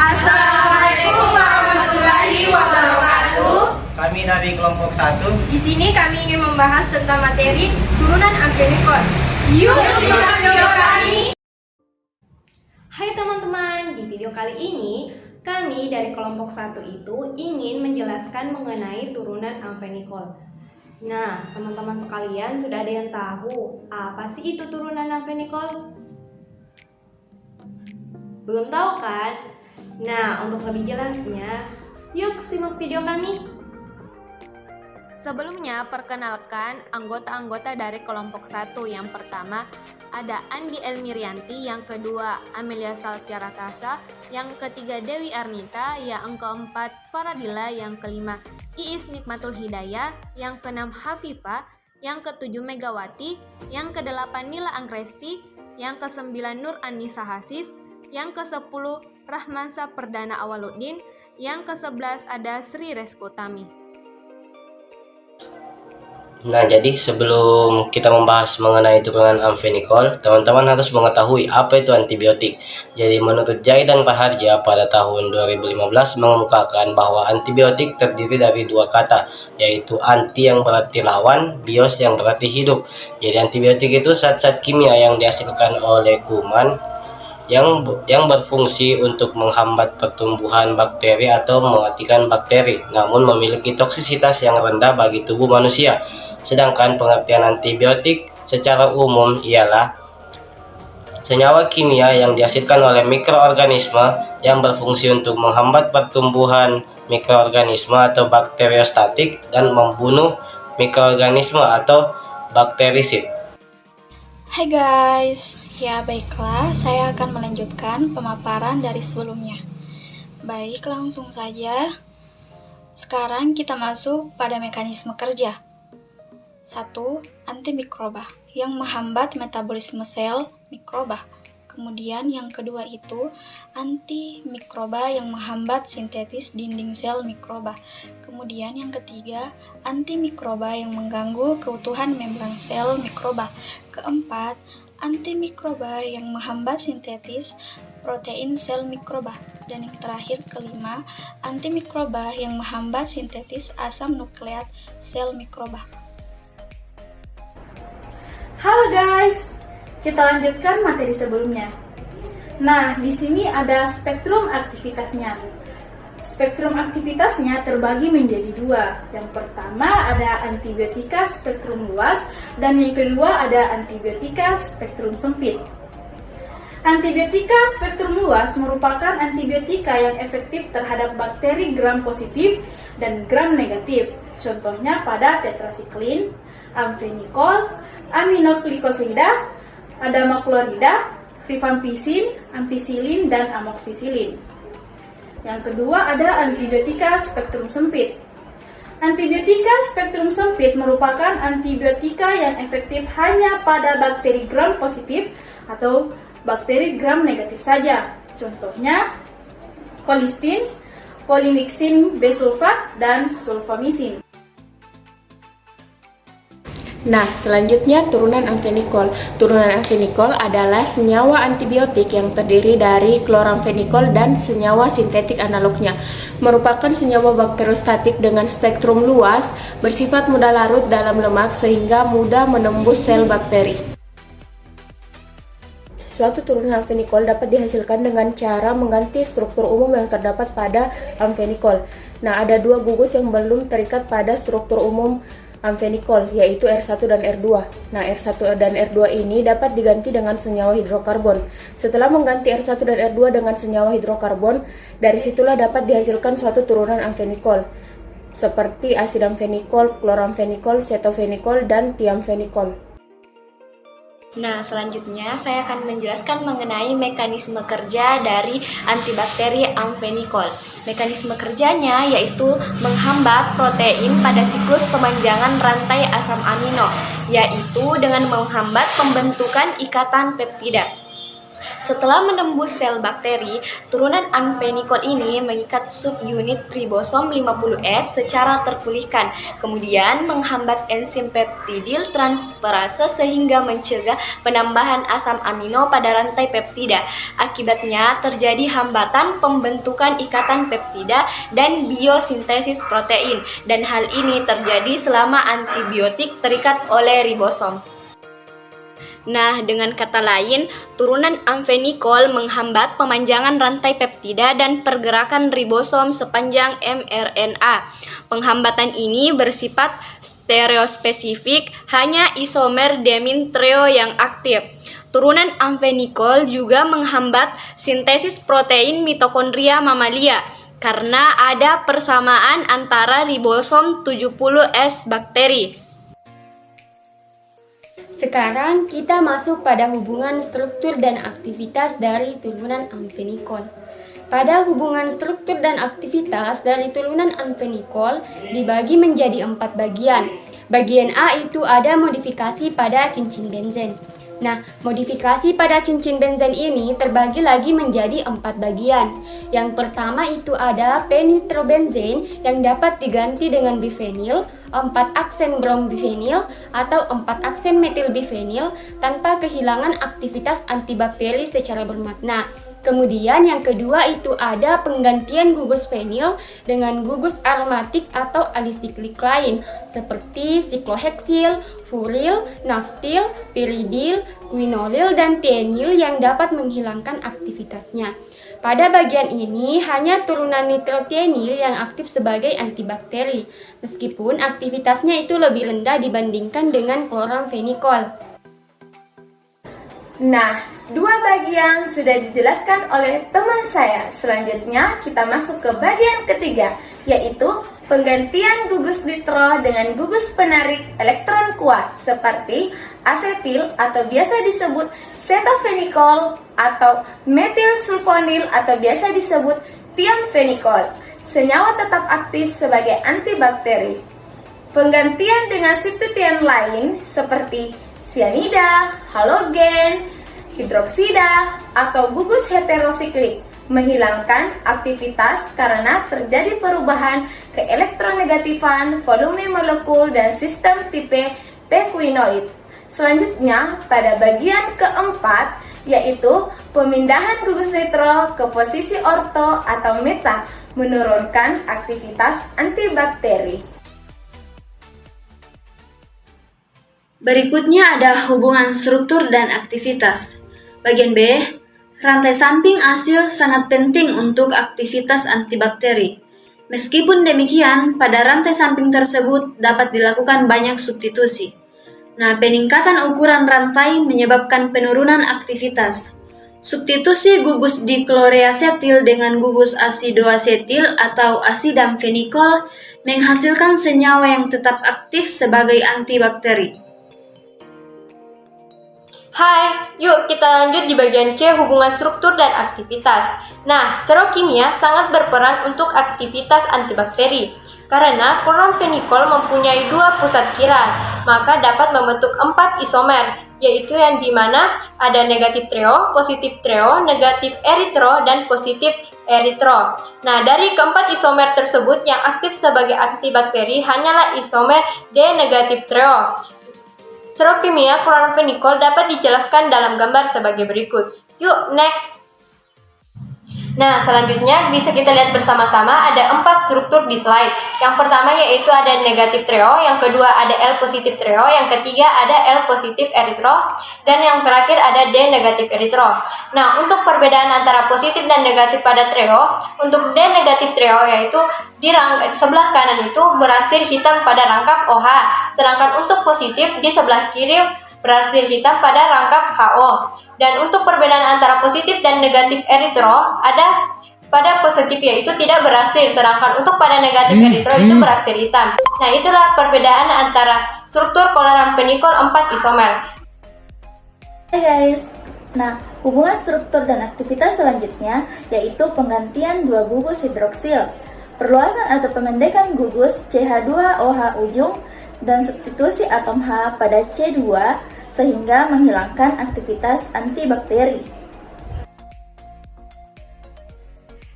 Assalamualaikum warahmatullahi wabarakatuh. Kami dari kelompok 1. Di sini kami ingin membahas tentang materi turunan amfenikol. Yuk simak video kami. Hai teman-teman, di video kali ini kami dari kelompok 1 itu ingin menjelaskan mengenai turunan amfenikol. Nah, teman-teman sekalian sudah ada yang tahu apa sih itu turunan amfenikol? Belum tahu kan? Nah, untuk lebih jelasnya, yuk simak video kami. Sebelumnya, perkenalkan anggota-anggota dari kelompok 1. Yang pertama, ada Andi Elmirianti, yang kedua Amelia Saltiara Kasa, yang ketiga Dewi Arnita, yang keempat Faradila, yang kelima Iis Nikmatul Hidayah, yang keenam Hafifah, yang ketujuh Megawati, yang kedelapan Nila Anggresti, yang kesembilan Nur Anissa Hasis, yang ke-10 Rahmansa Perdana Awaluddin, yang ke-11 ada Sri Reskutami. Nah, jadi sebelum kita membahas mengenai turunan amfenikol, teman-teman harus mengetahui apa itu antibiotik. Jadi menurut Jai dan Raharja pada tahun 2015 mengemukakan bahwa antibiotik terdiri dari dua kata, yaitu anti yang berarti lawan, bios yang berarti hidup. Jadi antibiotik itu zat-zat kimia yang dihasilkan oleh kuman yang berfungsi untuk menghambat pertumbuhan bakteri atau mematikan bakteri, namun memiliki toksisitas yang rendah bagi tubuh manusia. Sedangkan pengertian antibiotik secara umum ialah senyawa kimia yang dihasilkan oleh mikroorganisme yang berfungsi untuk menghambat pertumbuhan mikroorganisme atau bakteriostatik dan membunuh mikroorganisme atau bakterisid. Hai guys, ya baiklah, saya akan melanjutkan pemaparan dari sebelumnya. Baik, langsung saja. Sekarang kita masuk pada mekanisme kerja. 1. Antimikroba yang menghambat metabolisme sel mikroba. Kemudian yang kedua itu antimikroba yang menghambat sintetis dinding sel mikroba. Kemudian yang ketiga, antimikroba yang mengganggu keutuhan membran sel mikroba. Keempat, antimikroba yang menghambat sintetis protein sel mikroba. Dan yang terakhir, kelima, antimikroba yang menghambat sintetis asam nukleat sel mikroba. Halo guys, kita lanjutkan materi sebelumnya. Nah, di sini ada spektrum aktivitasnya. Spektrum aktivitasnya terbagi menjadi dua. Yang pertama ada antibiotika spektrum luas dan yang kedua ada antibiotika spektrum sempit. Antibiotika spektrum luas merupakan antibiotika yang efektif terhadap bakteri gram positif dan gram negatif. Contohnya pada tetrasiklin, amfenikol, aminoglikosida, adamakloprida, rifampicin, ampicillin, dan amoxicillin. Yang kedua ada antibiotika spektrum sempit. Antibiotika spektrum sempit merupakan antibiotika yang efektif hanya pada bakteri gram positif atau bakteri gram negatif saja. Contohnya kolistin, polymyxin B-sulfat, dan sulfamicin. Nah, selanjutnya turunan amfenikol. Turunan amfenikol adalah senyawa antibiotik yang terdiri dari kloramfenikol dan senyawa sintetik analognya. Merupakan senyawa bakteriostatik dengan spektrum luas, bersifat mudah larut dalam lemak sehingga mudah menembus sel bakteri. Suatu turunan amfenikol dapat dihasilkan dengan cara mengganti struktur umum yang terdapat pada amfenikol. Nah, ada dua gugus yang belum terikat pada struktur umum amfenikol, yaitu R1 dan R2. Nah, R1 dan R2 ini dapat diganti dengan senyawa hidrokarbon. Setelah mengganti R1 dan R2 dengan senyawa hidrokarbon, dari situlah dapat dihasilkan suatu turunan amfenikol, seperti asid amfenikol, kloramfenikol, setofenikol, dan tiamfenikol. Nah, selanjutnya saya akan menjelaskan mengenai mekanisme kerja dari antibakteri amfenikol. Mekanisme kerjanya yaitu menghambat protein pada siklus pemanjangan rantai asam amino, yaitu dengan menghambat pembentukan ikatan peptida. Setelah menembus sel bakteri, turunan amfenikol ini mengikat subunit ribosom 50S secara terpulihkan, kemudian menghambat enzim peptidil transferase sehingga mencegah penambahan asam amino pada rantai peptida. Akibatnya terjadi hambatan pembentukan ikatan peptida dan biosintesis protein, dan hal ini terjadi selama antibiotik terikat oleh ribosom. Nah, dengan kata lain, turunan amfenikol menghambat pemanjangan rantai peptida dan pergerakan ribosom sepanjang mRNA. Penghambatan ini bersifat stereospesifik, hanya isomer demin trio yang aktif. Turunan amfenikol juga menghambat sintesis protein mitokondria mamalia karena ada persamaan antara ribosom 70S bakteri. Sekarang kita masuk pada hubungan struktur dan aktivitas dari turunan amfenikol. Pada hubungan struktur dan aktivitas dari turunan amfenikol dibagi menjadi 4 bagian. Bagian A itu ada modifikasi pada cincin benzen. Nah, modifikasi pada cincin benzen ini terbagi lagi menjadi 4 bagian. Yang pertama itu ada penitrobenzen yang dapat diganti dengan bifenil, 4 aksen brombifenil atau 4 aksen metilbifenil tanpa kehilangan aktivitas antibakteri secara bermakna. Kemudian yang kedua itu ada penggantian gugus fenil dengan gugus aromatik atau alisiklik lain seperti sikloheksil, furil, naftil, piridil, quinolil, dan tienil yang dapat menghilangkan aktivitasnya. Pada bagian ini hanya turunan nitrotienil yang aktif sebagai antibakteri, meskipun aktivitasnya itu lebih rendah dibandingkan dengan kloramfenikol. Nah, 2 bagian sudah dijelaskan oleh teman saya. Selanjutnya kita masuk ke bagian ketiga, yaitu penggantian gugus nitro dengan gugus penarik elektron kuat seperti asetil atau biasa disebut setofenikol atau metilsulfonil atau biasa disebut tiamfenikol. Senyawa tetap aktif sebagai antibakteri. Penggantian dengan substituen lain seperti sianida, halogen, hidroksida, atau gugus heterosiklik menghilangkan aktivitas karena terjadi perubahan keelektronegatifan volume molekul dan sistem tipe pequinoid. Selanjutnya, pada bagian keempat, yaitu pemindahan gugus nitro ke posisi orto atau meta, menurunkan aktivitas antibakteri. Berikutnya ada hubungan struktur dan aktivitas. Bagian B, rantai samping asil sangat penting untuk aktivitas antibakteri. Meskipun demikian, pada rantai samping tersebut dapat dilakukan banyak substitusi. Nah, peningkatan ukuran rantai menyebabkan penurunan aktivitas. Substitusi gugus dikloreasetil dengan gugus asidoasetil atau asidamfenikol menghasilkan senyawa yang tetap aktif sebagai antibakteri. Hai, yuk kita lanjut di bagian C, hubungan struktur dan aktivitas. Nah, sterokimia sangat berperan untuk aktivitas antibakteri. Karena kloramfenikol mempunyai 2 pusat kirat, maka dapat membentuk 4 isomer, yaitu yang dimana ada negatif treo, positif treo, negatif eritro, dan positif eritro. Nah, dari keempat isomer tersebut yang aktif sebagai antibakteri hanyalah isomer D negatif treo. Sterokimia kloramfenikol dapat dijelaskan dalam gambar sebagai berikut. Yuk, next! Nah, selanjutnya bisa kita lihat bersama-sama ada 4 struktur di slide. Yang pertama yaitu ada negatif treo, yang kedua ada L positif treo, yang ketiga ada L positif eritro, dan yang terakhir ada D negatif eritro. Nah, untuk perbedaan antara positif dan negatif pada treo, untuk D negatif treo yaitu di sebelah kanan itu berarsir hitam pada rangkap OH, sedangkan untuk positif di sebelah kiri berarsir hitam pada rangkap HO. Dan untuk perbedaan antara positif dan negatif eritro ada pada positif yaitu tidak berarsir, sedangkan untuk pada negatif eritro itu berarsir hitam. Nah, itulah perbedaan antara struktur kloramfenikol 4 isomer. Hai guys, nah hubungan struktur dan aktivitas selanjutnya yaitu penggantian 2 gugus hidroksil, perluasan atau pemendekan gugus CH2OH ujung, dan substitusi atom H pada C2 sehingga menghilangkan aktivitas antibakteri.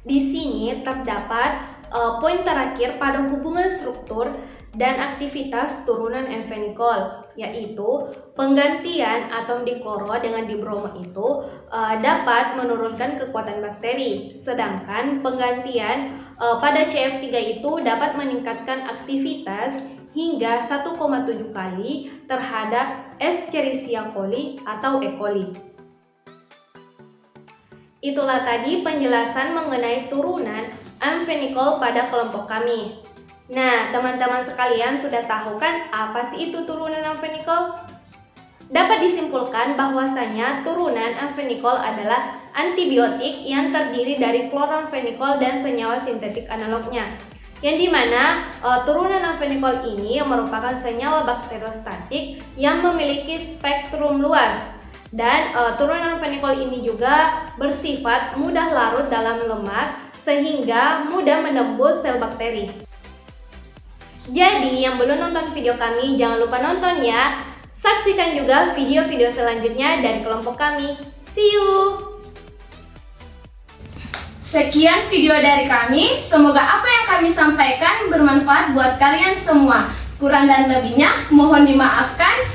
Di sini terdapat poin terakhir pada hubungan struktur dan aktivitas turunan amfenikol, yaitu penggantian atom dikloro dengan dibromo itu dapat menurunkan kekuatan bakteri, sedangkan penggantian pada CF3 itu dapat meningkatkan aktivitas hingga 1,7 kali terhadap Escherichia coli atau E. coli. Itulah tadi penjelasan mengenai turunan amfenikol pada kelompok kami. Nah, teman-teman sekalian sudah tahu kan apa sih itu turunan amfenikol? Dapat disimpulkan bahwasanya turunan amfenikol adalah antibiotik yang terdiri dari kloramfenikol dan senyawa sintetik analognya. Yang dimana turunan amfenikol ini merupakan senyawa bakteriostatik yang memiliki spektrum luas. Dan turunan amfenikol ini juga bersifat mudah larut dalam lemak sehingga mudah menembus sel bakteri. Jadi yang belum nonton video kami jangan lupa nonton ya. Saksikan juga video-video selanjutnya dari kelompok kami. See you! Sekian video dari kami, semoga apa yang kami sampaikan bermanfaat buat kalian semua. Kurang dan lebihnya mohon dimaafkan.